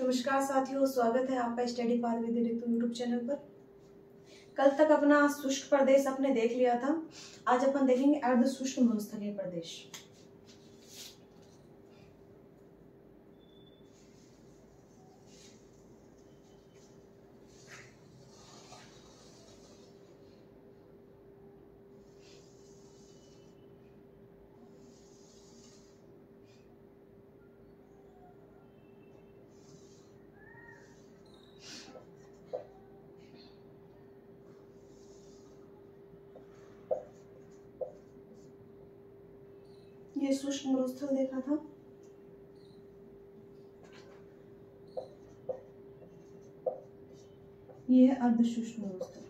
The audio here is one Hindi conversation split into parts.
नमस्कार साथियों, स्वागत है आपका study path with Ritu YouTube channel पर। कल तक अपना शुष्क प्रदेश आपने देख लिया था। आज अपन देखेंगे अर्ध शुष्क मरुस्थलीय प्रदेश। ये शुष्क मरुस्थल देखा था। ये है अर्ध शुष्क मरुस्थल।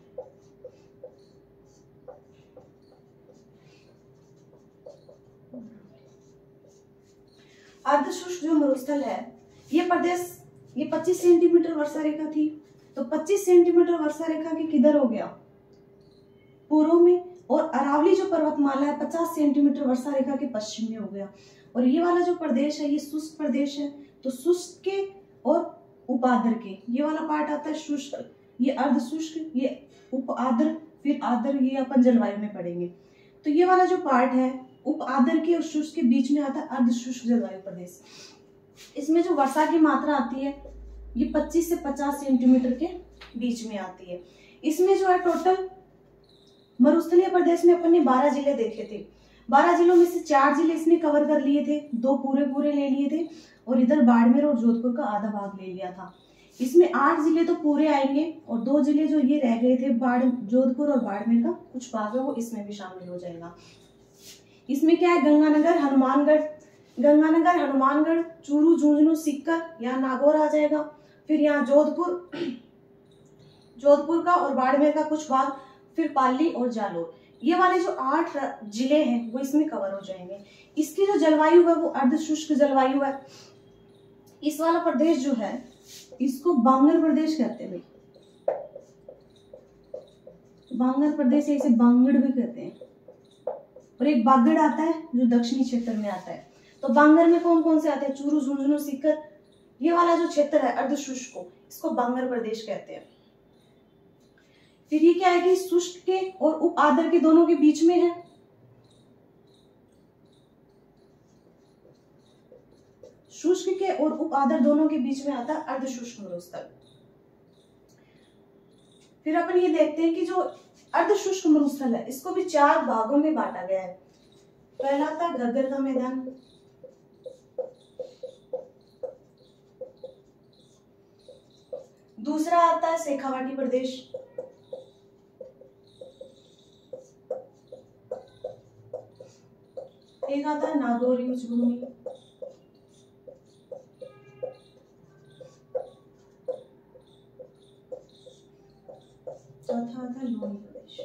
अर्ध शुष्क जो मरुस्थल है, ये प्रदेश, ये 25 सेंटीमीटर वर्षा रेखा थी, तो 25 सेंटीमीटर वर्षा रेखा के किधर हो गया? पूर्व में। और अरावली जो पर्वतमाला है 50 सेंटीमीटर वर्षा रेखा के पश्चिम में हो गया। और ये वाला जो प्रदेश है ये शुष्क प्रदेश है, तो शुष्क के और उपाद्र के, ये वाला पार्ट आता है शुष्क, ये अर्ध शुष्क, ये उपाद्र, फिर आद्र, ये अपन जलवायु में पढ़ेंगे। तो ये वाला जो पार्ट है उपाद्र के और शुष्क के बीच में आता है अर्ध शुष्क जलवायु प्रदेश। इसमें जो वर्षा की मात्रा आती है ये 25 से 50 सेंटीमीटर के बीच में आती है। इसमें जो है टोटल मरुस्थलीय प्रदेश में अपन ने 12 जिले देखे थे। 12 जिलों में से 4 जिले इसने कवर कर लिए थे, 2 पूरे ले लिए थे, और इधर बाड़मेर और जोधपुर का आधा भाग ले लिया था। इसमें 8 जिले तो पूरे आएंगे और 2 जिले जो ये रह गए थे जोधपुर और बाड़मेर का कुछ भाग है वो इसमें भी शामिल हो जाएगा। इसमें क्या है, गंगानगर, हनुमानगढ़, चूरू, झुंझुनू, सीकर, यहाँ नागौर आ जाएगा। फिर यहाँ जोधपुर का और बाड़मेर का कुछ भाग, फिर पाली और जालोर, ये वाले जो 8 जिले हैं वो इसमें कवर हो जाएंगे। इसकी जो जलवायु है वो अर्ध शुष्क जलवायु है। इस वाला प्रदेश जो है इसको बांगर प्रदेश कहते हैं। बांगर प्रदेश है, इसे बांगड़ भी कहते हैं। और एक बागड़ आता है जो दक्षिणी क्षेत्र में आता है। तो बांगर में कौन कौन से आते हैं? चूरू, झुंझुनू, सीकर, ये वाला जो क्षेत्र है अर्ध शुष्क को, इसको बांगर प्रदेश कहते हैं। फिर ये क्या है कि शुष्क के और उप आद्र के दोनों के बीच में है। शुष्क के और उप आद्र दोनों के बीच में आता है अर्ध शुष्क मरुस्थल। फिर अपन ये देखते हैं कि जो अर्ध शुष्क मरुस्थल है इसको भी 4 भागों में बांटा गया है। पहला आता है घग्गर का मैदान, दूसरा आता है शेखावाटी प्रदेश, एक आता है नागौरी उच्च भूमि, चौथा आता है लोनी प्रदेश।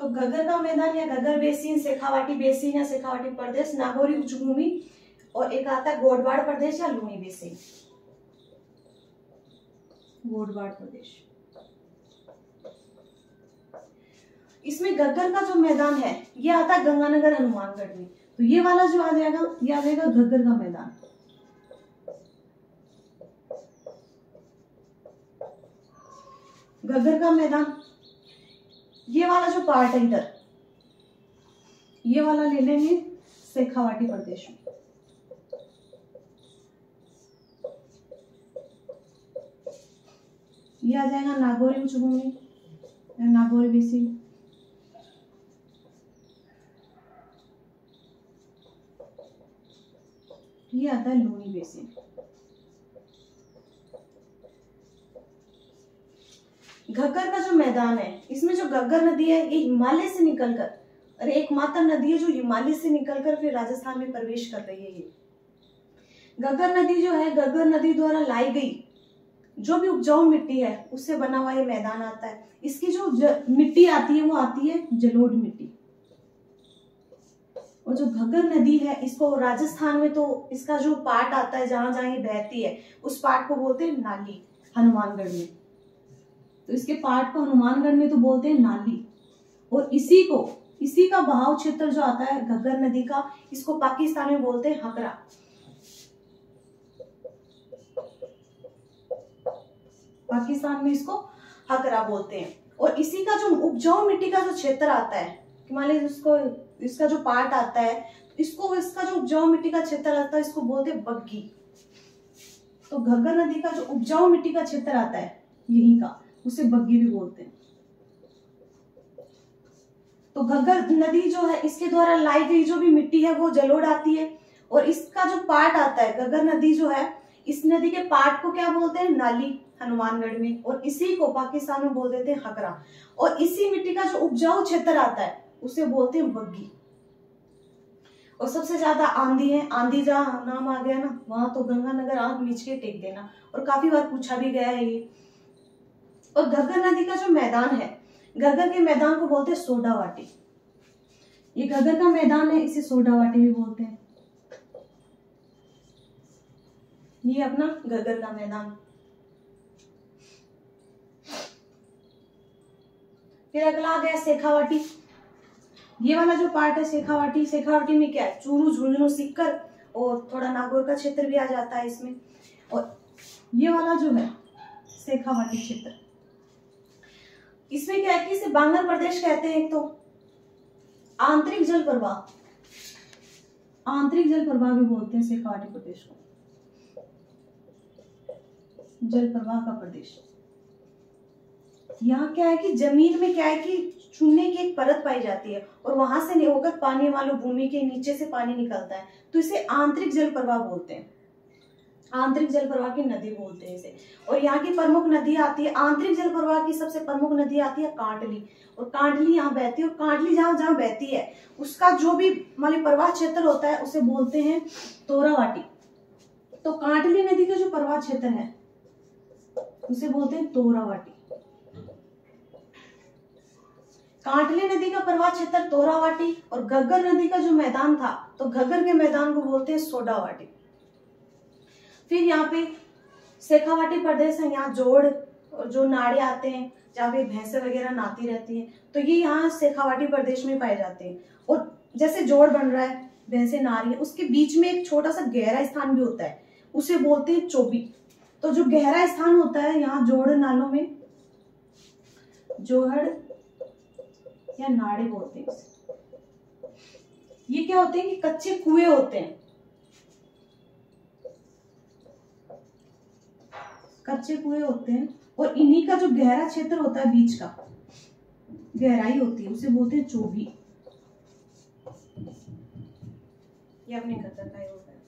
तो घग्गर का मैदान या घग्गर बेसिन, शेखावाटी बेसिन या शेखावाटी प्रदेश, नागौरी उच्च भूमि, और एक आता है गोडवाड़ प्रदेश या लूनी बेसिन, गोडवाड़ प्रदेश। इसमें घग्गर का जो मैदान है ये आता है गंगानगर, हनुमानगढ़ में। तो ये वाला जो आ जाएगा ये आ जाएगा घग्गर का मैदान। घग्गर का मैदान, ये वाला जो पार्ट है इधर, ये वाला ले लेंगे शेखावाटी प्रदेश में। ये आ जाएगा नागौरी उच्च भूमि, नागौरी बेसिन। ये आता है लूनी बेसिन। घग्गर का जो मैदान है इसमें जो घग्गर नदी है ये हिमालय से निकलकर, और एकमात्र नदी है जो हिमालय से निकलकर फिर राजस्थान में प्रवेश कर रही है। ये घग्गर नदी जो है, घग्गर नदी द्वारा लाई गई जो भी उपजाऊ मिट्टी है उससे बना हुआ ये मैदान आता है। इसकी जो मिट्टी आती है वो आती है जलोढ़ मिट्टी। और जो घग्गर नदी है इसको राजस्थान में तो इसका जो पार्ट आता है जहां जहां ये बहती है उस पार्ट को बोलते हैं नाली। हनुमानगढ़ में तो इसके पार्ट को हनुमानगढ़ में तो बोलते हैं नाली, और इसी को इसी का बहाव क्षेत्र जो आता है घग्गर नदी का, इसको पाकिस्तान में बोलते हैं हकरा। पाकिस्तान में इसको हकरा बोलते हैं। और इसी का जो उपजाऊ मिट्टी का जो क्षेत्र आता है, मान लीजिए इसको, इसका जो पार्ट आता है, इसको, इसका जो उपजाऊ मिट्टी का क्षेत्र आता है इसको बोलते हैं बग्गी। तो घग्गर नदी का जो उपजाऊ मिट्टी का क्षेत्र आता है यहीं का, उसे बग्गी भी बोलते हैं। तो घग्गर नदी जो है, इसके द्वारा लाई गई जो भी मिट्टी है वो जलोढ़ आती है। और इसका जो पार्ट आता है, घग्गर नदी जो है, इस नदी के पार्ट को क्या बोलते हैं, नाली, हनुमानगढ़ में। और इसी को पाकिस्तान में बोल देते हैं हकरा। और इसी मिट्टी का जो उपजाऊ क्षेत्र आता है उसे बोलते हैं बग्गी। और सबसे ज्यादा आंधी है, आंधी जहाँ नाम आ गया ना, वहां तो गंगानगर आंख मीच के टेक देना, और काफी बार पूछा भी गया है ये। और घग्गर नदी का जो मैदान है, घग्गर के मैदान को बोलते हैं सोडावाटी। ये घग्गर का मैदान है, इसे सोडावाटी भी बोलते हैं। ये अपना घग्गर का मैदान। फिर अगला आ गया शेखावाटी। ये वाला जो पार्ट है शेखावाटी, शेखावाटी में क्या है, चूरू, झुंझुनू, सीकर और थोड़ा नागौर का क्षेत्र भी आ जाता है इसमें। और ये वाला जो है शेखावाटी क्षेत्र, इसमें क्या है कि इसे बांगर प्रदेश कहते हैं। एक तो आंतरिक जल प्रवाह, आंतरिक जल प्रवाह भी बोलते हैं शेखावाटी प्रदेश को, जल प्रवाह का प्रदेश। यहाँ क्या है कि जमीन में क्या है कि चूने की एक परत पाई जाती है, और वहां से होकर पानी, मान लो भूमि के नीचे से पानी निकलता है, तो इसे आंतरिक जल प्रवाह बोलते हैं। आंतरिक जल प्रवाह की नदी बोलते हैं इसे। और यहाँ की प्रमुख नदी आती है, आंतरिक जल प्रवाह की सबसे प्रमुख नदी आती है कांटली। और कांटली यहाँ बहती है, और कांटली जहाँ जहाँ बहती है उसका जो भी मान लो प्रवाह क्षेत्र होता है उसे बोलते हैं तोरावाटी। तो कांटली नदी का जो प्रवाह क्षेत्र है उसे बोलते हैं तोरावाटी। कांटली नदी का प्रवाह क्षेत्र तोरावाटी। और घग्गर नदी का जो मैदान था, तो घग्गर के मैदान को बोलते हैं सोडावाटी। फिर यहाँ पे शेखावाटी प्रदेश है, यहाँ जोड़ और जो नाड़े आते हैं जहाँ पे भैंसे वगैरह नहाती रहती हैं, तो ये यहाँ शेखावाटी प्रदेश में पाए जाते हैं। और जैसे जोड़ बन रहा है, भैंसे नहा रही है, उसके बीच में एक छोटा सा गहरा स्थान भी होता है, उसे बोलते हैं चोबी। तो जो गहरा स्थान होता है यहाँ जोड़ नालों में, जोहड़ या नाड़े बोलते हैं। ये क्या होते हैं कि कच्चे कुएं होते हैं, कच्चे कुएं होते हैं। और इन्हीं का जो गहरा क्षेत्र होता है, बीच का गहराई होती है, उसे बोलते हैं चोभी। ये अपने घग्गर का ही होता है।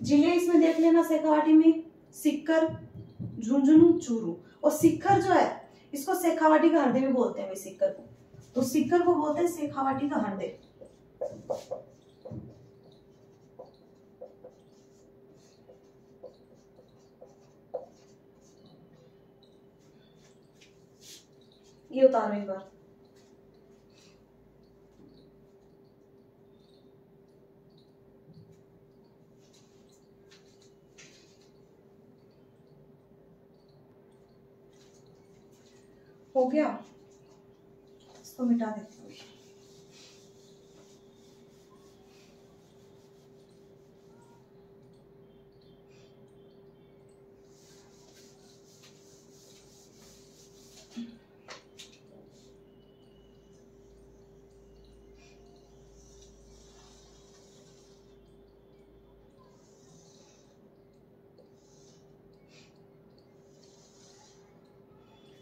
जिले इसमें देख लेना शेखावाटी में, सीकर, झुंझुनू, चूरू। और सीकर जो है इसको शेखावाटी का हृदय भी बोलते हैं। सीकर को, तो सीकर को बोलते हैं शेखावाटी का हृदय। ये उतारो एक बार। हो गया, इसको मिटा देती हूँ।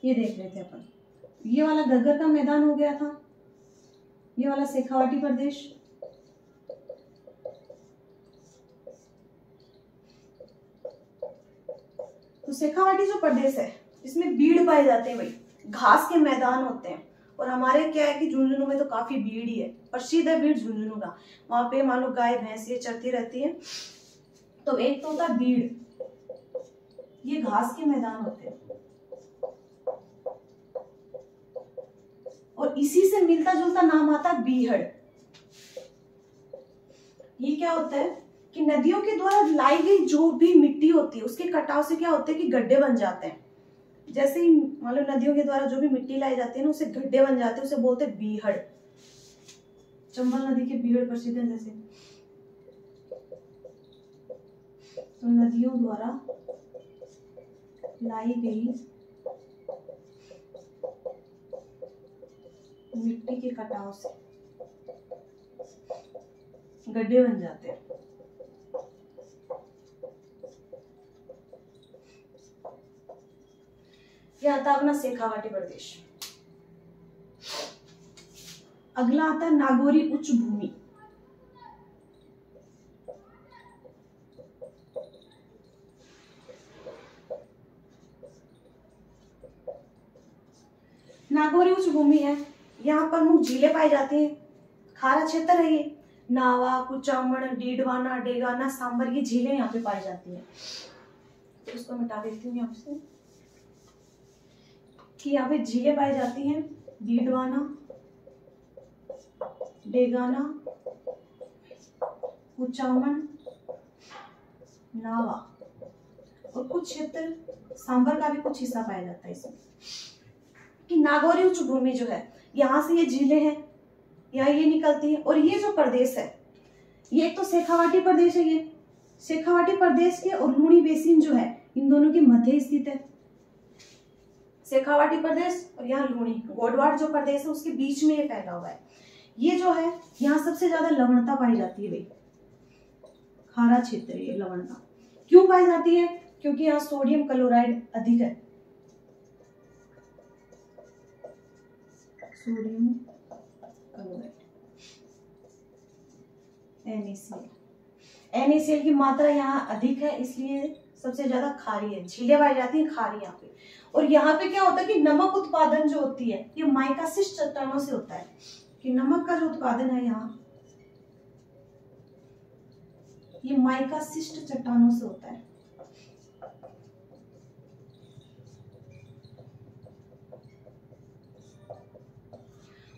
ये देख लेते हैं अपन। ये वाला घग्गर का मैदान हो गया था, ये वाला शेखावाटी प्रदेश। तो शेखावाटी जो प्रदेश है इसमें बीड़ पाए जाते हैं, भाई घास के मैदान होते हैं। और हमारे क्या है कि झुंझुनू में तो काफी बीड़ ही है, प्रसिद्ध है बीड़ झुंझुनू का। वहां पे मान लो गाय भैंस ये चरती रहती है। तो एक तो होता है बीड़, ये घास के मैदान होते हैं। और इसी से मिलता जुलता नाम आता है बीहड़। ये क्या होता है कि नदियों के द्वारा लाई गई जो भी मिट्टी होती है उसके कटाव से क्या होता है कि गड्ढे बन जाते हैं। जैसे ही मान लो नदियों के द्वारा जो भी मिट्टी लाई जाती है ना, उसे गड्ढे बन जाते हैं, उसे बोलते हैं बीहड़। चंबल नदी के बीहड़ प्रसिद्ध है। जैसे तो नदियों द्वारा लाई गई मिट्टी के कटाव से गड्ढे बन जाते हैं। यह आता अपना शेखावाटी प्रदेश। अगला आता है नागौरी उच्च भूमि। नागौरी उच्च भूमि है, यहाँ पर मुख्य झीलें पाई जाती हैं। खारा क्षेत्र है ये। नावा, कुचामण, डीडवाना, डेगाना, सांबर, ये झीलें यहाँ पे पाई जाती हैं। तो इसको मिटा देती हूँ यहाँ से कि यहाँ पे झीलें पाई जाती हैं। डीडवाना, डेगाना, कुचामण, नावा और कुछ क्षेत्र सांबर का भी कुछ हिस्सा पाया जाता है इसमें। कि नागौरी उच्च भूमि जो है, यहाँ से ये झीलें हैं, यहाँ ये निकलती है। और ये जो प्रदेश है, ये एक तो शेखावाटी प्रदेश है। ये शेखावाटी प्रदेश के और लूणी बेसिन जो है, इन दोनों के मध्य स्थित है। शेखावाटी प्रदेश और यहाँ लूणी गोडवाट जो प्रदेश है, उसके बीच में ये फैला हुआ है। ये जो है, यहाँ सबसे ज्यादा लवणता पाई जाती है भाई। खारा क्षेत्र है ये लवणता। क्यों पाई जाती है? क्योंकि यहाँ सोडियम क्लोराइड अधिक है। Sodium chloride, NaCl। NaCl की मात्रा यहाँ अधिक है, इसलिए सबसे ज्यादा खारी है। झीलें पाई जाती है खारी यहाँ पे। और यहाँ पे क्या होता है कि नमक उत्पादन जो होती है, ये माइकासिस्ट चट्टानों से होता है। कि नमक का जो उत्पादन है यहाँ, ये माइकासिस्ट चट्टानों से होता है।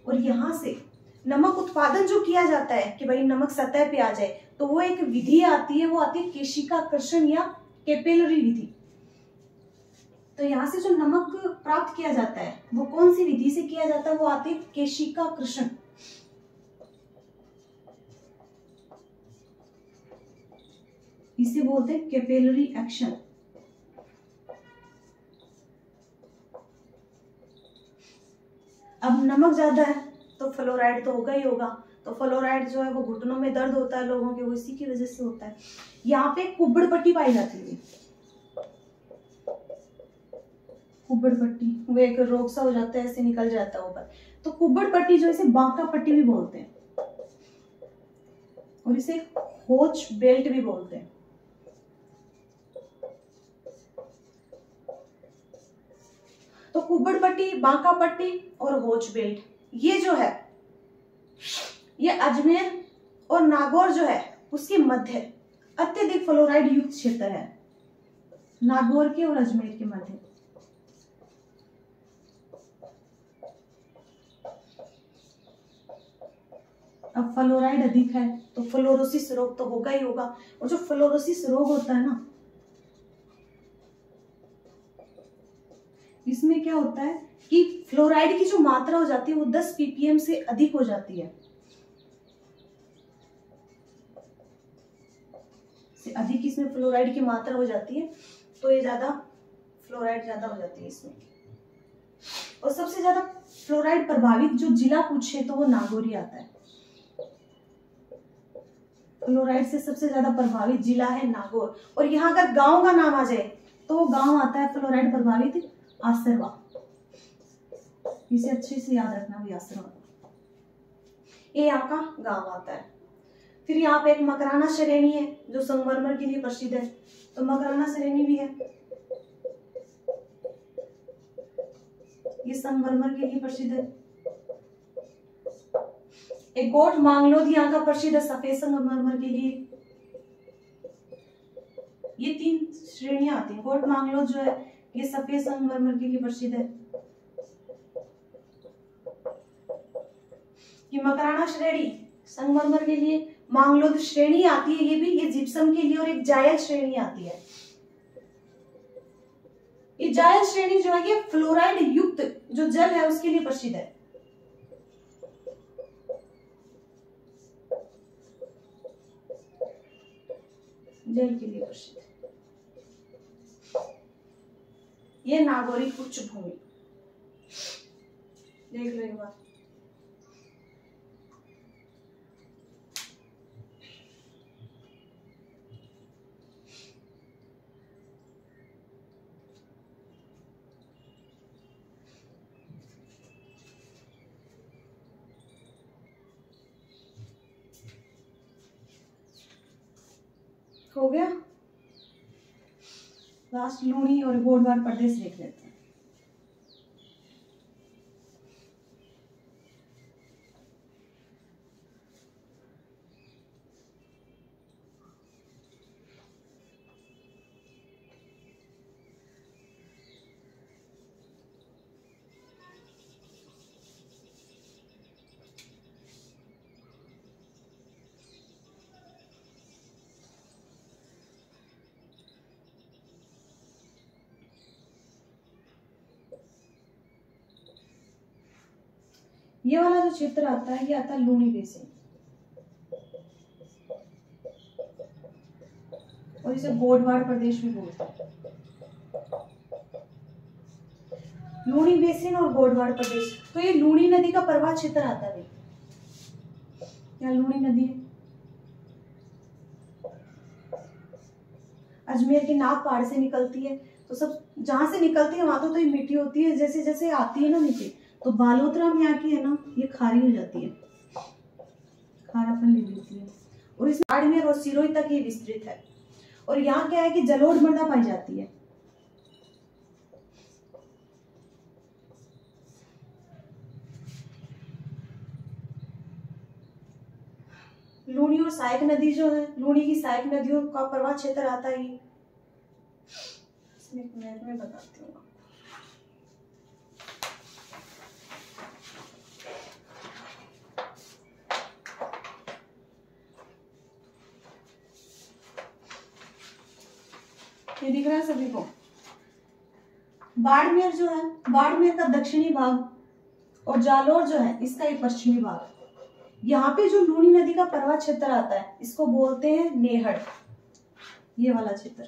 और यहाँ से नमक उत्पादन जो किया जाता है कि भाई नमक सतह पे आ जाए, तो वो एक विधि आती है, वो आती है केशिकाकर्षण या कैपिलरी विधि। तो यहाँ से जो नमक प्राप्त किया जाता है, वो कौन सी विधि से किया जाता है? वो आती है केशिकाकर्षण। इसे बोलते हैं कैपिलरी एक्शन। अब नमक ज्यादा है तो फ्लोराइड तो होगा ही होगा। तो फ्लोराइड जो है वो घुटनों में दर्द होता है लोगों के, वो इसी की वजह से होता है। यहाँ पे कुब्बड़ पट्टी पाई जाती है। कुब्बड़ पट्टी वो एक रोग सा हो जाता है, ऐसे निकल जाता है ऊपर। तो कुब्बड़ पट्टी जो इसे बांका पट्टी भी बोलते हैं और इसे होच बेल्ट भी बोलते हैं। तो कुब्बड़ पट्टी, बांका पट्टी और होच बेल्ट, ये जो है, ये अजमेर और नागौर जो है उसके मध्य अत्यधिक फ्लोराइड युक्त क्षेत्र है। नागौर के और अजमेर के मध्य। अब फ्लोराइड अधिक है तो फ्लोरोसिस रोग तो होगा ही होगा। और जो फ्लोरोसिस रोग होता है ना, इसमें क्या होता है कि फ्लोराइड की जो मात्रा हो जाती है वो 10 ppm से अधिक हो जाती है। से अधिक इसमें फ्लोराइड की मात्रा हो जाती है, तो ये ज्यादा फ्लोराइड ज्यादा हो जाती है इसमें। और सबसे ज्यादा फ्लोराइड प्रभावित जो जिला पूछे तो वो नागौरी आता है। फ्लोराइड से सबसे ज्यादा प्रभावित जिला है नागौर। और यहाँ अगर गांव का नाम आ जाए तो वो गांव आता है फ्लोराइड प्रभावित आसरवा। इसे अच्छे से याद रखना भी, आसरवा ये यहाँ का गांव आता है। फिर यहाँ पे एक मकराना श्रेणी है जो संगमरमर के लिए प्रसिद्ध है, तो मकराना श्रेणी भी है, ये संगमरमर के लिए प्रसिद्ध है। एक गोठ मांगलोद यहाँ का प्रसिद्ध है सफेद संगमरमर के लिए। ये 3 श्रेणियां आती हैं। गोठ मांगलोद जो है ये सफेद संगमरमर के लिए प्रसिद्ध है। ये मकराना श्रेणी संगमरमर के लिए, मांगलोद श्रेणी आती है, ये जिप्सम के लिए, और एक जायल श्रेणी आती है। ये जायल श्रेणी जो है ये फ्लोराइड युक्त जो जल है उसके लिए प्रसिद्ध है। जल के लिए प्रसिद्ध है। ये नागौरी उच्च भूमि देख लो एक बार। हो गया। लास्ट लूणी और गोडवार प्रदेश देख लेते हैं। ये वाला जो क्षेत्र आता है ये आता है लूणी बेसिन और इसे गोडवाड़ प्रदेश भी बोलते हैं। लूणी बेसिन और गोडवाड़ प्रदेश, तो ये लूणी नदी का प्रवाह क्षेत्र आता है। क्या लूणी नदी है? अजमेर की नाग पहाड़ से निकलती है, तो सब जहां से निकलती है वहां तो ये मिट्टी होती है, जैसे जैसे आती है ना नीचे तो बालोतरा में आके है ना ये खारी हो जाती है, खारापन ले लेती है और इस बाड़मेर और सिरोही तक ये विस्तृत है। और यहाँ क्या है कि जलोढ़ मृदा पाई जाती है। लूणी और सहायक नदी जो है, लूणी की सहायक नदियों का प्रवाह क्षेत्र आता है। इसमें मैप में बताती हूँ। ये दिख रहा है सभी को। बाड़मेर जो है, बाड़मेर का दक्षिणी भाग और जालोर जो है इसका ये पश्चिमी भाग। यहाँ पे जो लूणी नदी का प्रवाह क्षेत्र आता है इसको बोलते हैं नेहड़, ये वाला क्षेत्र।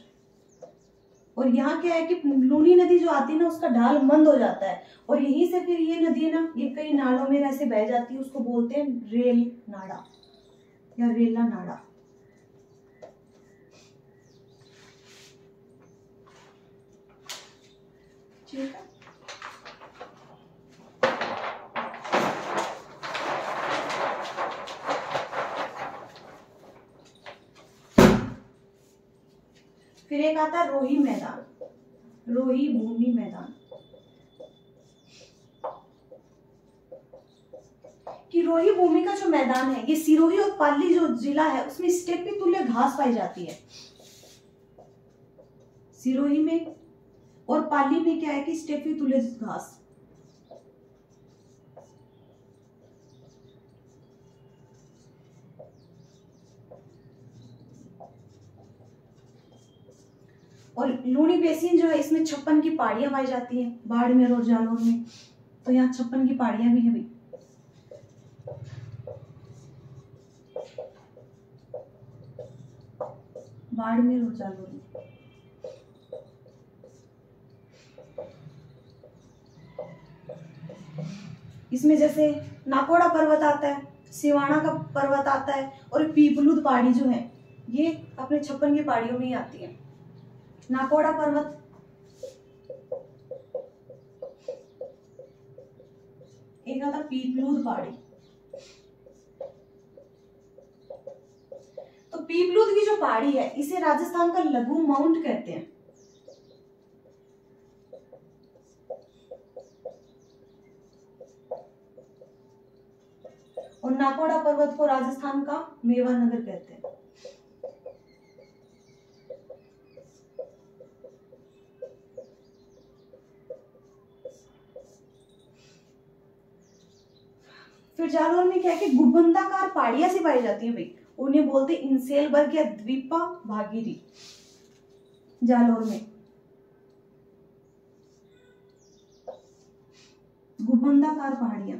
और यहाँ क्या है कि लूणी नदी जो आती है ना उसका ढाल मंद हो जाता है और यहीं से फिर ये नदी है ना ये कई नालों में ऐसे बह जाती है, उसको बोलते हैं रेल नाड़ा या रेला नाड़ा। ठीक है। फिर एक आता है रोही मैदान, रोही भूमि मैदान। कि रोही भूमि का जो मैदान है ये सिरोही और पाली जो जिला है उसमें स्टेपी तुल्य घास पाई जाती है। सिरोही में और पाली में क्या है कि स्टेपी तुल्य घास। और लूणी बेसिन जो है इसमें 56 की पहाड़ियां पाई जाती हैं, बाड़मेर और जालोर में। तो यहाँ 56 की पहाड़ियां भी है भाई। बाड़मेर और जालोर में इसमें जैसे नाकोड़ा पर्वत आता है, सिवाना का पर्वत आता है और पीपलूद पहाड़ी जो है ये अपने 56 की पहाड़ियों में ही आती है। नाकोड़ा पर्वत, एक आता पीपलूद पहाड़ी। तो पीपलूद की जो पहाड़ी है इसे राजस्थान का लघु माउंट कहते हैं। और नाकोड़ा पर्वत को राजस्थान का मेवा नगर कहते हैं। फिर जालोर में क्या है कि गुंबदाकार पहाड़ियां सी पाई जाती है भाई, उन्हें बोलते इंसेलबर्ग या द्वीपा भागीरी। जालोर में गुबंदाकार पहाड़ियां,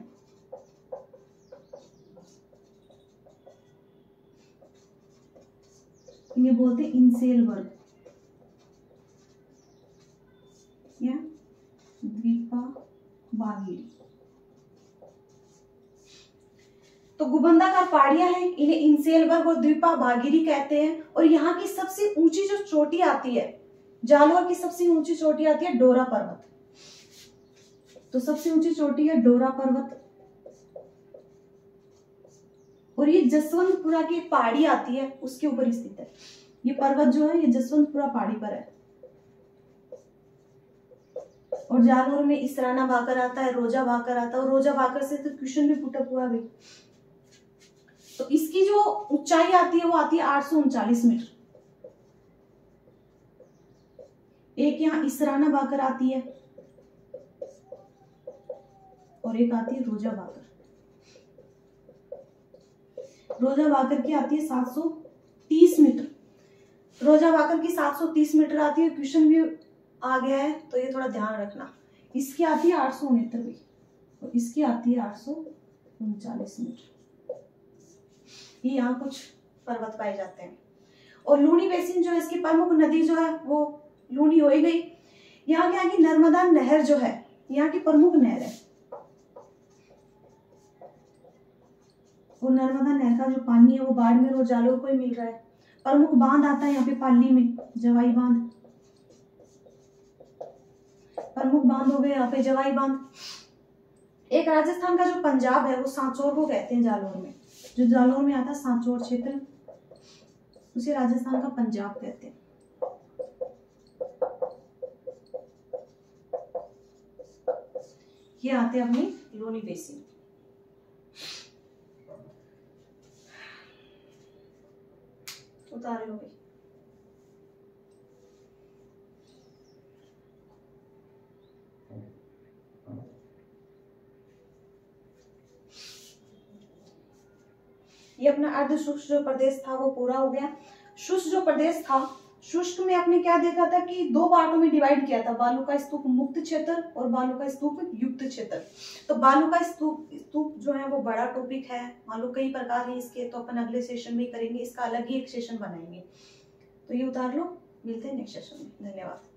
इन्हें बोलते हैं इंसेल वर्ग या द्वीपाबागिरी। तो गुबंदाकार पहाड़ियां हैं, इन्हें इंसेल वर्ग और द्वीपाबागिरी कहते हैं। और यहाँ की सबसे ऊंची जो चोटी आती है, जालोर की सबसे ऊंची चोटी आती है डोरा पर्वत। तो सबसे ऊंची चोटी है डोरा पर्वत, और ये जसवंतपुरा की एक पहाड़ी आती है उसके ऊपर स्थित है। ये पर्वत जो है ये जसवंतपुरा पहाड़ी पर है। और जालोर में इसराना भाकर आता है, रोजा भाकर आता है, और रोजा भाकर से तो क्वेश्चन भी पुटअप हुआ भाई। तो इसकी जो ऊंचाई आती है वो आती है 839 मीटर। एक यहाँ इसराना भाकर आती है और एक आती है रोजा भाकर। रोजा भाकर की आती है 730 मीटर। रोजा भाकर की 730 मीटर आती है, क्वेश्चन भी आ गया है तो ये थोड़ा ध्यान रखना। इसकी आती है 869 भी, और इसकी आती है 839 मीटर। ये यहाँ कुछ पर्वत पाए जाते हैं। और लूनी बेसिन जो है, इसकी प्रमुख नदी जो है वो लूनी हो ही गई। यहाँ की नर्मदा नहर जो है यहाँ की प्रमुख नहर है। वो नर्मदा नहर का जो पानी है वो बाड़मेर और जालोर को ही मिल रहा है। प्रमुख बांध आता है यहाँ पे पाली में, जवाई बांध। प्रमुख बांध हो गए यहाँ पे जवाई बांध। एक राजस्थान का जो पंजाब है वो सांचौर को कहते हैं जालोर में, जो जालोर में आता है सांचौर क्षेत्र, उसे राजस्थान का पंजाब कहते हैं। ये आते हैं अपनी लूनी बेसिन। उतारे हो गई। ये अपना अर्ध शुष्क जो प्रदेश था वो पूरा हो गया। शुष्क जो प्रदेश था, शुष्क में आपने क्या देखा था कि दो पार्टों में डिवाइड किया था, बालू का स्तूप मुक्त क्षेत्र और बालू का स्तूप युक्त क्षेत्र। तो बालू का स्तूप जो है वो बड़ा टॉपिक है, बालू कई प्रकार है इसके, तो अपन अगले सेशन में करेंगे, इसका अलग ही एक सेशन बनाएंगे। तो ये उतार लो, मिलते हैं नेक्स्ट सेशन में। धन्यवाद।